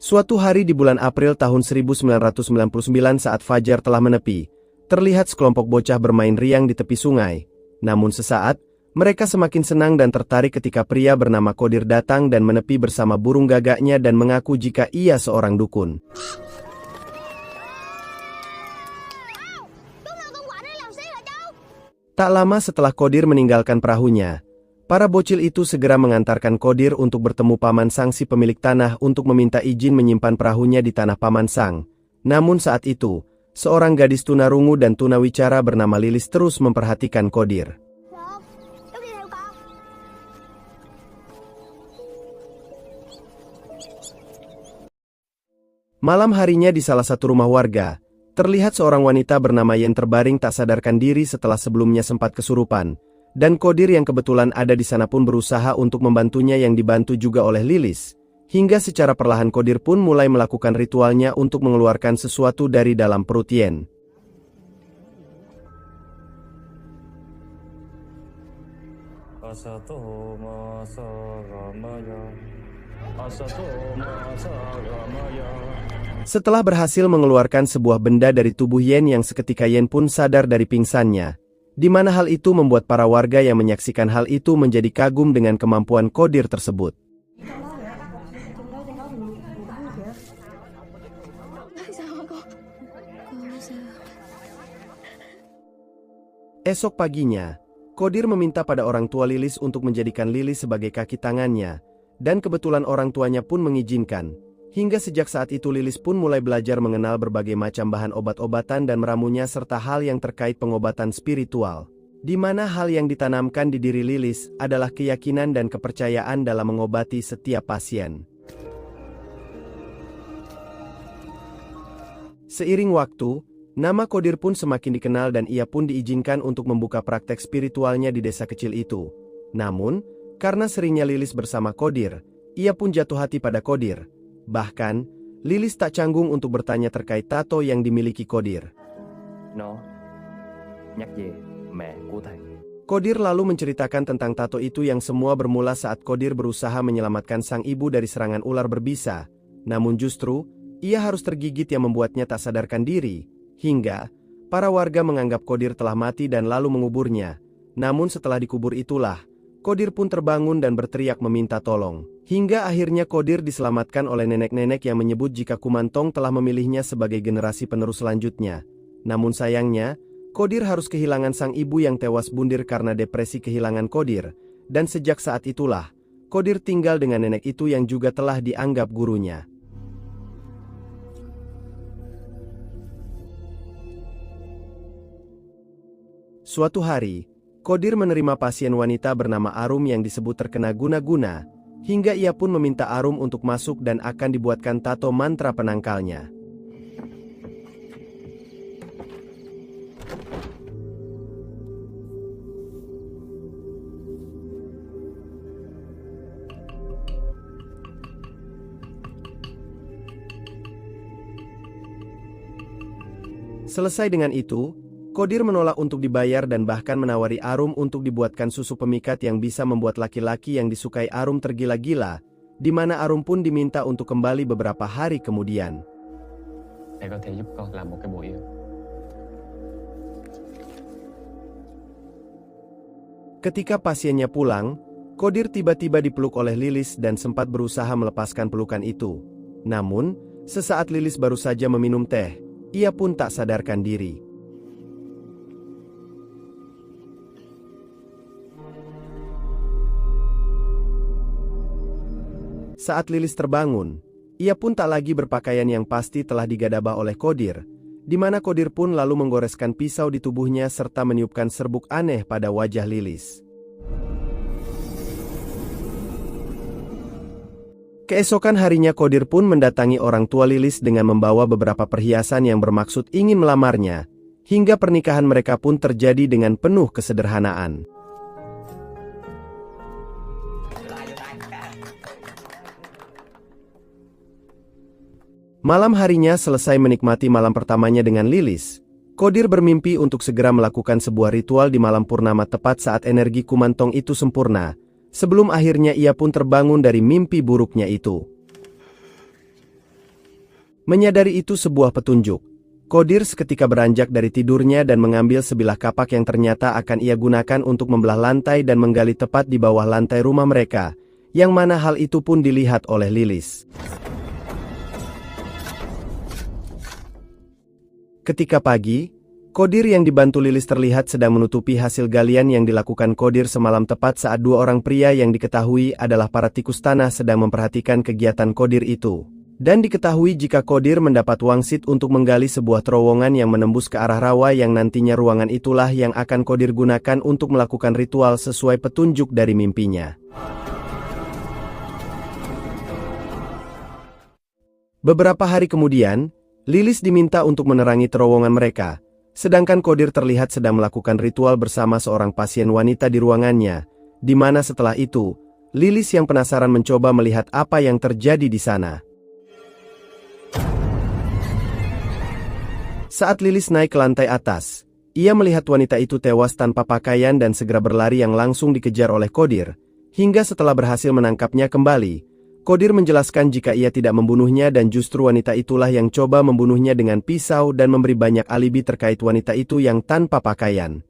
Suatu hari di bulan April tahun 1999 saat fajar telah menepi, terlihat sekelompok bocah bermain riang di tepi sungai. Namun sesaat, mereka semakin senang dan tertarik ketika pria bernama Qodir datang dan menepi bersama burung gagaknya dan mengaku jika ia seorang dukun. Tak lama setelah Qodir meninggalkan perahunya, para bocil itu segera mengantarkan Qodir untuk bertemu Paman Sang si pemilik tanah untuk meminta izin menyimpan perahunya di tanah Paman Sang. Namun saat itu, seorang gadis tunarungu dan tunawicara bernama Lilis terus memperhatikan Qodir. Malam harinya di salah satu rumah warga, terlihat seorang wanita bernama Yen terbaring tak sadarkan diri setelah sebelumnya sempat kesurupan. Dan Qodir yang kebetulan ada di sana pun berusaha untuk membantunya yang dibantu juga oleh Lilis. Hingga secara perlahan Qodir pun mulai melakukan ritualnya untuk mengeluarkan sesuatu dari dalam perut Yen. Setelah berhasil mengeluarkan sebuah benda dari tubuh Yen yang seketika Yen pun sadar dari pingsannya. Di mana hal itu membuat para warga yang menyaksikan hal itu menjadi kagum dengan kemampuan Qodir tersebut. Esok paginya, Qodir meminta pada orang tua Lilis untuk menjadikan Lilis sebagai kaki tangannya, dan kebetulan orang tuanya pun mengizinkan. Hingga sejak saat itu Lilis pun mulai belajar mengenal berbagai macam bahan obat-obatan dan meramunya serta hal yang terkait pengobatan spiritual. Di mana hal yang ditanamkan di diri Lilis adalah keyakinan dan kepercayaan dalam mengobati setiap pasien. Seiring waktu, nama Qodir pun semakin dikenal dan ia pun diizinkan untuk membuka praktek spiritualnya di desa kecil itu. Namun, karena seringnya Lilis bersama Qodir, ia pun jatuh hati pada Qodir. Bahkan, Lilis tak canggung untuk bertanya terkait tato yang dimiliki Qodir. Qodir lalu menceritakan tentang tato itu yang semua bermula saat Qodir berusaha menyelamatkan sang ibu dari serangan ular berbisa. Namun justru, ia harus tergigit yang membuatnya tak sadarkan diri. Hingga, para warga menganggap Qodir telah mati dan lalu menguburnya. Namun setelah dikubur itulah, Qodir pun terbangun dan berteriak meminta tolong. Hingga akhirnya Qodir diselamatkan oleh nenek-nenek yang menyebut jika Kumantong telah memilihnya sebagai generasi penerus selanjutnya. Namun sayangnya, Qodir harus kehilangan sang ibu yang tewas bunuh karena depresi kehilangan Qodir. Dan sejak saat itulah, Qodir tinggal dengan nenek itu yang juga telah dianggap gurunya. Suatu hari, Qodir menerima pasien wanita bernama Arum yang disebut terkena guna-guna, hingga ia pun meminta Arum untuk masuk dan akan dibuatkan tato mantra penangkalnya. Selesai dengan itu, Qodir menolak untuk dibayar dan bahkan menawari Arum untuk dibuatkan susu pemikat yang bisa membuat laki-laki yang disukai Arum tergila-gila, di mana Arum pun diminta untuk kembali beberapa hari kemudian. Ketika pasiennya pulang, Qodir tiba-tiba dipeluk oleh Lilis dan sempat berusaha melepaskan pelukan itu. Namun, sesaat Lilis baru saja meminum teh, ia pun tak sadarkan diri. Saat Lilis terbangun, ia pun tak lagi berpakaian yang pasti telah digadabah oleh Qodir, di mana Qodir pun lalu menggoreskan pisau di tubuhnya serta meniupkan serbuk aneh pada wajah Lilis. Keesokan harinya Qodir pun mendatangi orang tua Lilis dengan membawa beberapa perhiasan yang bermaksud ingin melamarnya, hingga pernikahan mereka pun terjadi dengan penuh kesederhanaan. Malam harinya selesai menikmati malam pertamanya dengan Lilis, Qodir bermimpi untuk segera melakukan sebuah ritual di malam purnama tepat saat energi Kumantong itu sempurna, sebelum akhirnya ia pun terbangun dari mimpi buruknya itu. Menyadari itu sebuah petunjuk. Kodir seketika beranjak dari tidurnya dan mengambil sebilah kapak yang ternyata akan ia gunakan untuk membelah lantai dan menggali tepat di bawah lantai rumah mereka, yang mana hal itu pun dilihat oleh Lilis. Ketika pagi, Kodir yang dibantu Lilis terlihat sedang menutupi hasil galian yang dilakukan Kodir semalam tepat saat dua orang pria yang diketahui adalah para tikus tanah sedang memperhatikan kegiatan Kodir itu. Dan diketahui jika Kodir mendapat wangsit untuk menggali sebuah terowongan yang menembus ke arah rawa yang nantinya ruangan itulah yang akan Kodir gunakan untuk melakukan ritual sesuai petunjuk dari mimpinya. Beberapa hari kemudian, Lilis diminta untuk menerangi terowongan mereka, sedangkan Kodir terlihat sedang melakukan ritual bersama seorang pasien wanita di ruangannya, di mana setelah itu, Lilis yang penasaran mencoba melihat apa yang terjadi di sana. Saat Lilis naik ke lantai atas, ia melihat wanita itu tewas tanpa pakaian dan segera berlari yang langsung dikejar oleh Kodir, hingga setelah berhasil menangkapnya kembali, Kodir menjelaskan jika ia tidak membunuhnya dan justru wanita itulah yang coba membunuhnya dengan pisau dan memberi banyak alibi terkait wanita itu yang tanpa pakaian.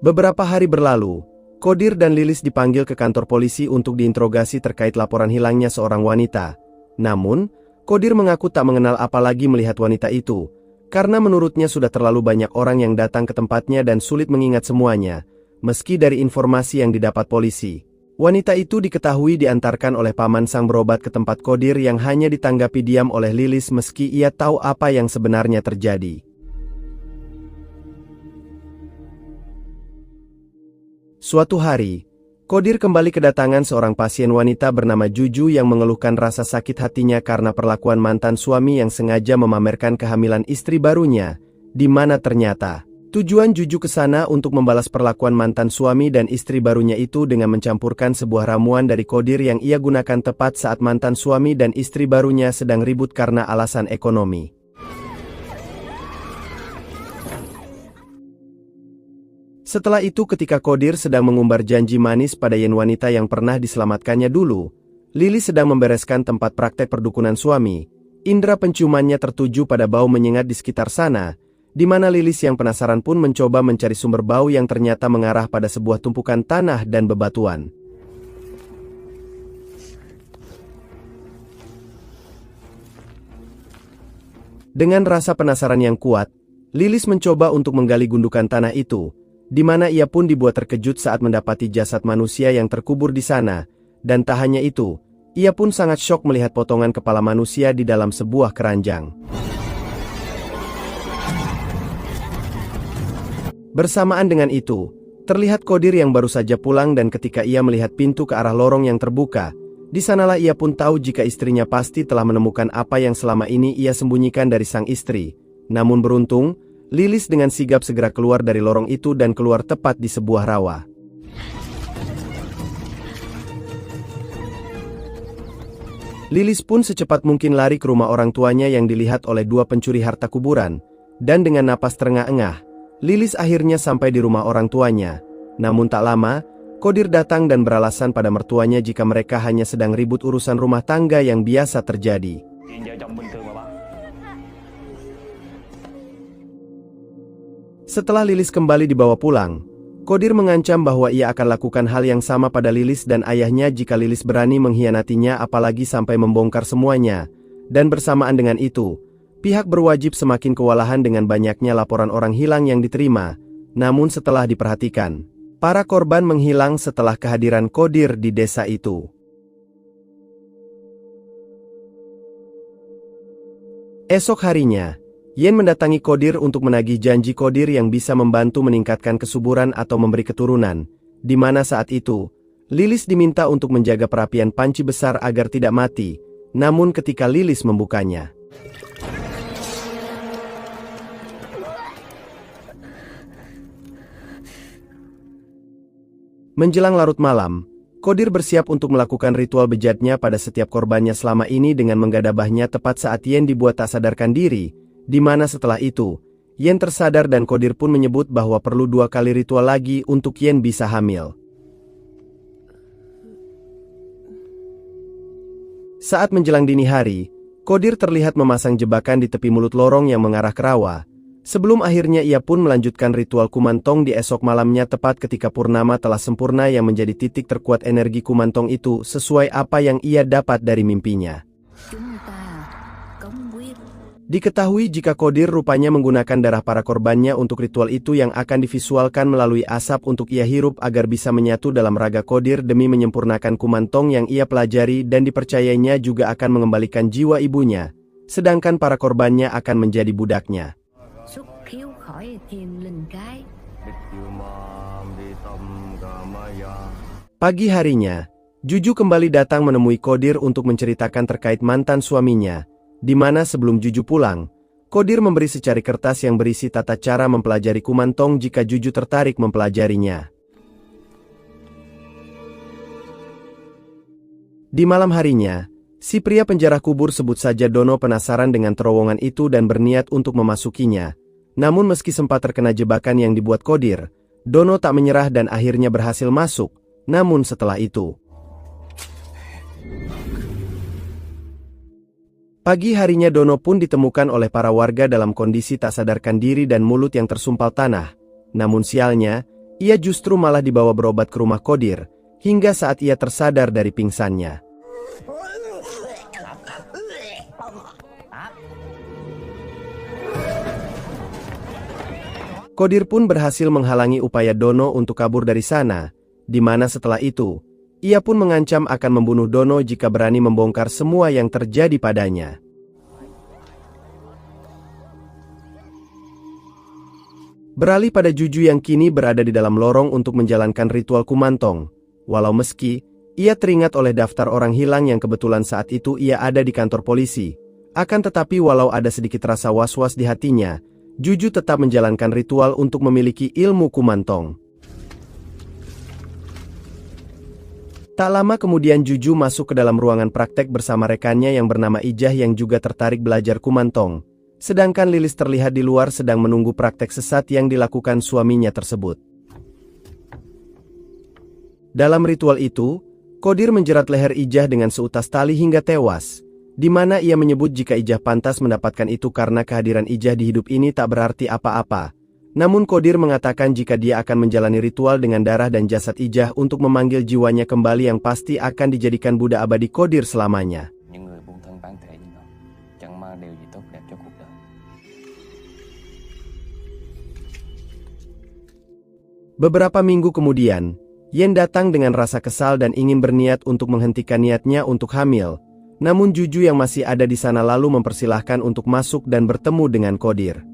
Beberapa hari berlalu, Kodir dan Lilis dipanggil ke kantor polisi untuk diinterogasi terkait laporan hilangnya seorang wanita. Namun, Kodir mengaku tak mengenal apalagi melihat wanita itu, karena menurutnya sudah terlalu banyak orang yang datang ke tempatnya dan sulit mengingat semuanya, meski dari informasi yang didapat polisi. Wanita itu diketahui diantarkan oleh paman sang berobat ke tempat Kodir yang hanya ditanggapi diam oleh Lilis meski ia tahu apa yang sebenarnya terjadi. Suatu hari, Kodir kembali kedatangan seorang pasien wanita bernama Juju yang mengeluhkan rasa sakit hatinya karena perlakuan mantan suami yang sengaja memamerkan kehamilan istri barunya, di mana ternyata tujuan Juju ke sana untuk membalas perlakuan mantan suami dan istri barunya itu dengan mencampurkan sebuah ramuan dari Kodir yang ia gunakan tepat saat mantan suami dan istri barunya sedang ribut karena alasan ekonomi. Setelah itu ketika Kodir sedang mengumbar janji manis pada yen wanita yang pernah diselamatkannya dulu, Lilis sedang membereskan tempat praktek perdukunan suami. Indera penciumannya tertuju pada bau menyengat di sekitar sana, di mana Lilis yang penasaran pun mencoba mencari sumber bau yang ternyata mengarah pada sebuah tumpukan tanah dan bebatuan. Dengan rasa penasaran yang kuat, Lilis mencoba untuk menggali gundukan tanah itu, di mana ia pun dibuat terkejut saat mendapati jasad manusia yang terkubur di sana, dan tak hanya itu, ia pun sangat syok melihat potongan kepala manusia di dalam sebuah keranjang. Bersamaan dengan itu, terlihat Kodir yang baru saja pulang dan ketika ia melihat pintu ke arah lorong yang terbuka, di sanalah ia pun tahu jika istrinya pasti telah menemukan apa yang selama ini ia sembunyikan dari sang istri. Namun beruntung, Lilis dengan sigap segera keluar dari lorong itu dan keluar tepat di sebuah rawa. Lilis pun secepat mungkin lari ke rumah orang tuanya yang dilihat oleh dua pencuri harta kuburan, dan dengan napas terengah-engah, Lilis akhirnya sampai di rumah orang tuanya. Namun tak lama, Kodir datang dan beralasan pada mertuanya jika mereka hanya sedang ribut urusan rumah tangga yang biasa terjadi. Setelah Lilis kembali dibawa pulang, Kodir mengancam bahwa ia akan lakukan hal yang sama pada Lilis dan ayahnya jika Lilis berani mengkhianatinya apalagi sampai membongkar semuanya. Dan bersamaan dengan itu, pihak berwajib semakin kewalahan dengan banyaknya laporan orang hilang yang diterima. Namun setelah diperhatikan, para korban menghilang setelah kehadiran Kodir di desa itu. Esok harinya, Yen mendatangi Kodir untuk menagih janji Kodir yang bisa membantu meningkatkan kesuburan atau memberi keturunan, di mana saat itu, Lilis diminta untuk menjaga perapian panci besar agar tidak mati, namun ketika Lilis membukanya, menjelang larut malam, Kodir bersiap untuk melakukan ritual bejatnya pada setiap korbannya selama ini dengan menggadabahnya tepat saat Yen dibuat tak sadarkan diri, di mana setelah itu, Yen tersadar dan Kodir pun menyebut bahwa perlu 2 kali ritual lagi untuk Yen bisa hamil. Saat menjelang dini hari, Kodir terlihat memasang jebakan di tepi mulut lorong yang mengarah ke rawa. Sebelum akhirnya ia pun melanjutkan ritual kumantong di esok malamnya tepat ketika purnama telah sempurna yang menjadi titik terkuat energi kumantong itu sesuai apa yang ia dapat dari mimpinya. Diketahui jika Kodir rupanya menggunakan darah para korbannya untuk ritual itu yang akan divisualkan melalui asap untuk ia hirup agar bisa menyatu dalam raga Kodir demi menyempurnakan kumantong yang ia pelajari dan dipercayainya juga akan mengembalikan jiwa ibunya, sedangkan para korbannya akan menjadi budaknya. Pagi harinya, Juju kembali datang menemui Kodir untuk menceritakan terkait mantan suaminya, di mana sebelum Juju pulang, Kodir memberi secari kertas yang berisi tata cara mempelajari kumantong jika Juju tertarik mempelajarinya. Di malam harinya, si pria penjara kubur sebut saja Dono penasaran dengan terowongan itu dan berniat untuk memasukinya. Namun meski sempat terkena jebakan yang dibuat Kodir, Dono tak menyerah dan akhirnya berhasil masuk. Namun setelah itu, pagi harinya Dono pun ditemukan oleh para warga dalam kondisi tak sadarkan diri dan mulut yang tersumpal tanah. Namun sialnya, ia justru malah dibawa berobat ke rumah Kodir, hingga saat ia tersadar dari pingsannya. Kodir pun berhasil menghalangi upaya Dono untuk kabur dari sana, di mana setelah itu, ia pun mengancam akan membunuh Dono jika berani membongkar semua yang terjadi padanya. Beralih pada Juju yang kini berada di dalam lorong untuk menjalankan ritual kumantong. Walau meski, ia teringat oleh daftar orang hilang yang kebetulan saat itu ia ada di kantor polisi. Akan tetapi walau ada sedikit rasa was-was di hatinya, Juju tetap menjalankan ritual untuk memiliki ilmu kumantong. Tak lama kemudian Juju masuk ke dalam ruangan praktek bersama rekannya yang bernama Ijah yang juga tertarik belajar kumantong. Sedangkan Lilis terlihat di luar sedang menunggu praktek sesat yang dilakukan suaminya tersebut. Dalam ritual itu, Kodir menjerat leher Ijah dengan seutas tali hingga tewas, di mana ia menyebut jika Ijah pantas mendapatkan itu karena kehadiran Ijah di hidup ini tak berarti apa-apa. Namun Kodir mengatakan jika dia akan menjalani ritual dengan darah dan jasad Ijah untuk memanggil jiwanya kembali yang pasti akan dijadikan budak abadi Kodir selamanya. Beberapa minggu kemudian, Yen datang dengan rasa kesal dan ingin berniat untuk menghentikan niatnya untuk hamil. Namun Juju yang masih ada di sana lalu mempersilahkan untuk masuk dan bertemu dengan Kodir.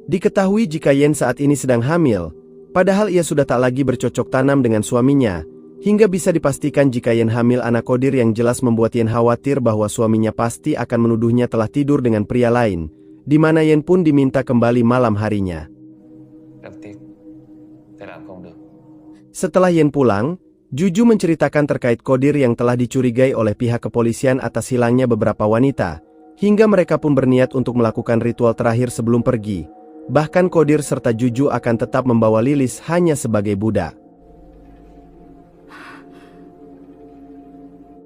Diketahui jika Yen saat ini sedang hamil, padahal ia sudah tak lagi bercocok tanam dengan suaminya, hingga bisa dipastikan jika Yen hamil anak Kodir yang jelas membuat Yen khawatir bahwa suaminya pasti akan menuduhnya telah tidur dengan pria lain, di mana Yen pun diminta kembali malam harinya. Setelah Yen pulang, Juju menceritakan terkait Kodir yang telah dicurigai oleh pihak kepolisian atas hilangnya beberapa wanita, hingga mereka pun berniat untuk melakukan ritual terakhir sebelum pergi. Bahkan Kodir serta Juju akan tetap membawa Lilis hanya sebagai budak.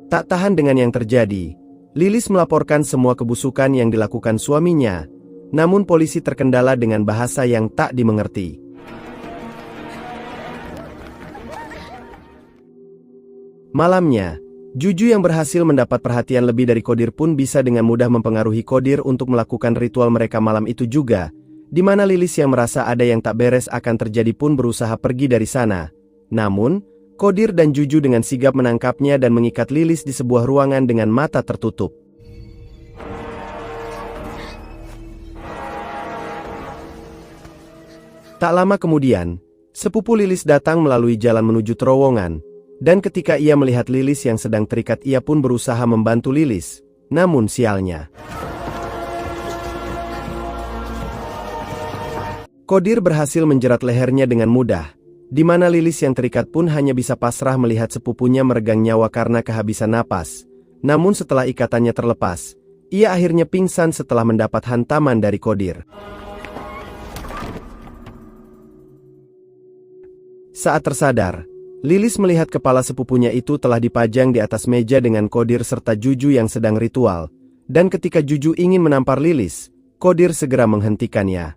Tak tahan dengan yang terjadi, Lilis melaporkan semua kebusukan yang dilakukan suaminya, namun polisi terkendala dengan bahasa yang tak dimengerti. Malamnya, Juju yang berhasil mendapat perhatian lebih dari Kodir pun bisa dengan mudah mempengaruhi Kodir untuk melakukan ritual mereka malam itu juga, di mana Lilis yang merasa ada yang tak beres akan terjadi pun berusaha pergi dari sana. Namun, Kodir dan Juju dengan sigap menangkapnya dan mengikat Lilis di sebuah ruangan dengan mata tertutup. Tak lama kemudian, sepupu Lilis datang melalui jalan menuju terowongan, dan ketika ia melihat Lilis yang sedang terikat ia pun berusaha membantu Lilis, namun sialnya. Kodir berhasil menjerat lehernya dengan mudah, di mana Lilis yang terikat pun hanya bisa pasrah melihat sepupunya meregang nyawa karena kehabisan napas. Namun setelah ikatannya terlepas, ia akhirnya pingsan setelah mendapat hantaman dari Kodir. Saat tersadar, Lilis melihat kepala sepupunya itu telah dipajang di atas meja dengan Kodir serta Juju yang sedang ritual, dan ketika Juju ingin menampar Lilis, Kodir segera menghentikannya.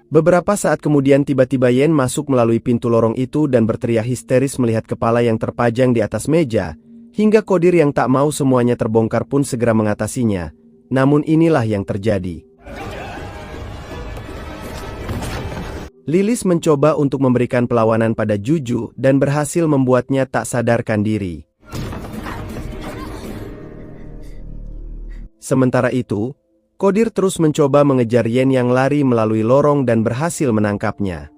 Beberapa saat kemudian tiba-tiba Yen masuk melalui pintu lorong itu dan berteriak histeris melihat kepala yang terpajang di atas meja, hingga Kodir yang tak mau semuanya terbongkar pun segera mengatasinya. Namun inilah yang terjadi. Lilis mencoba untuk memberikan perlawanan pada Juju dan berhasil membuatnya tak sadarkan diri. Sementara itu, Kodir terus mencoba mengejar Yen yang lari melalui lorong dan berhasil menangkapnya.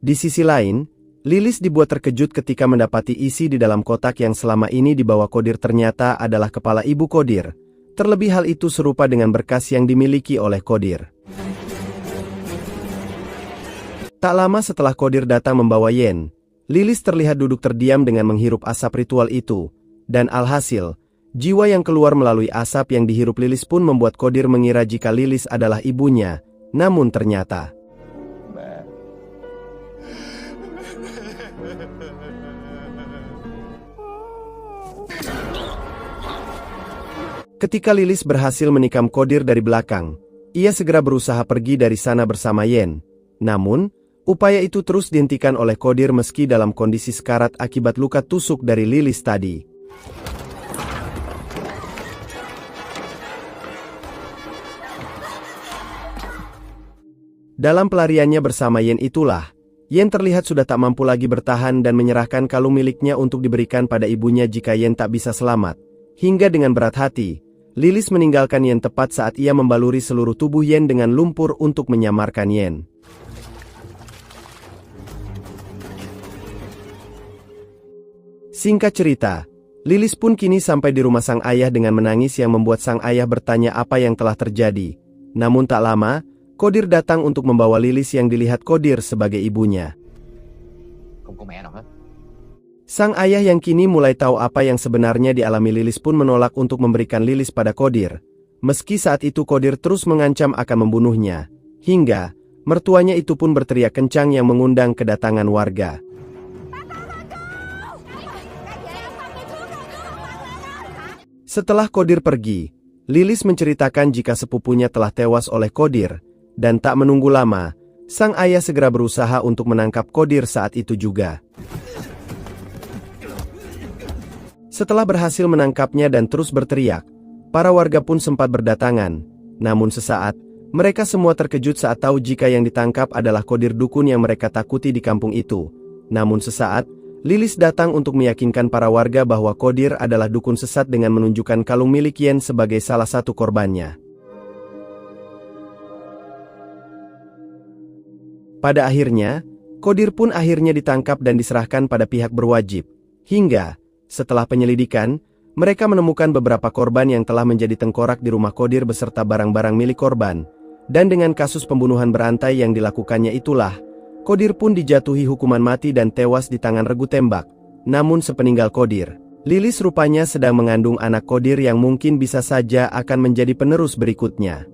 Di sisi lain, Lilis dibuat terkejut ketika mendapati isi di dalam kotak yang selama ini dibawa Kodir ternyata adalah kepala ibu Kodir. Terlebih hal itu serupa dengan berkas yang dimiliki oleh Kodir. Tak lama setelah Kodir datang membawa Yen, Lilis terlihat duduk terdiam dengan menghirup asap ritual itu, dan alhasil, jiwa yang keluar melalui asap yang dihirup Lilis pun membuat Kodir mengira jika Lilis adalah ibunya, namun ternyata. Ketika Lilis berhasil menikam Kodir dari belakang, ia segera berusaha pergi dari sana bersama Yen, namun, upaya itu terus dihentikan oleh Kodir meski dalam kondisi sekarat akibat luka tusuk dari Lilis tadi. Dalam pelariannya bersama Yen itulah, Yen terlihat sudah tak mampu lagi bertahan dan menyerahkan kalung miliknya untuk diberikan pada ibunya jika Yen tak bisa selamat. Hingga dengan berat hati, Lilis meninggalkan Yen tepat saat ia membaluri seluruh tubuh Yen dengan lumpur untuk menyamarkan Yen. Singkat cerita, Lilis pun kini sampai di rumah sang ayah dengan menangis yang membuat sang ayah bertanya apa yang telah terjadi. Namun tak lama, Kodir datang untuk membawa Lilis yang dilihat Kodir sebagai ibunya. Sang ayah yang kini mulai tahu apa yang sebenarnya dialami Lilis pun menolak untuk memberikan Lilis pada Kodir. Meski saat itu Kodir terus mengancam akan membunuhnya. Hingga, mertuanya itu pun berteriak kencang yang mengundang kedatangan warga. Setelah Kodir pergi, Lilis menceritakan jika sepupunya telah tewas oleh Kodir, dan tak menunggu lama, sang ayah segera berusaha untuk menangkap Kodir saat itu juga. Setelah berhasil menangkapnya dan terus berteriak, para warga pun sempat berdatangan, namun sesaat, mereka semua terkejut saat tahu jika yang ditangkap adalah Kodir dukun yang mereka takuti di kampung itu. Namun sesaat, Lilis datang untuk meyakinkan para warga bahwa Kodir adalah dukun sesat dengan menunjukkan kalung milik Yen sebagai salah satu korbannya. Pada akhirnya, Kodir pun akhirnya ditangkap dan diserahkan pada pihak berwajib. Hingga, setelah penyelidikan, mereka menemukan beberapa korban yang telah menjadi tengkorak di rumah Kodir beserta barang-barang milik korban. Dan dengan kasus pembunuhan berantai yang dilakukannya itulah, Kodir pun dijatuhi hukuman mati dan tewas di tangan regu tembak. Namun sepeninggal Kodir, Lilis rupanya sedang mengandung anak Kodir yang mungkin bisa saja akan menjadi penerus berikutnya.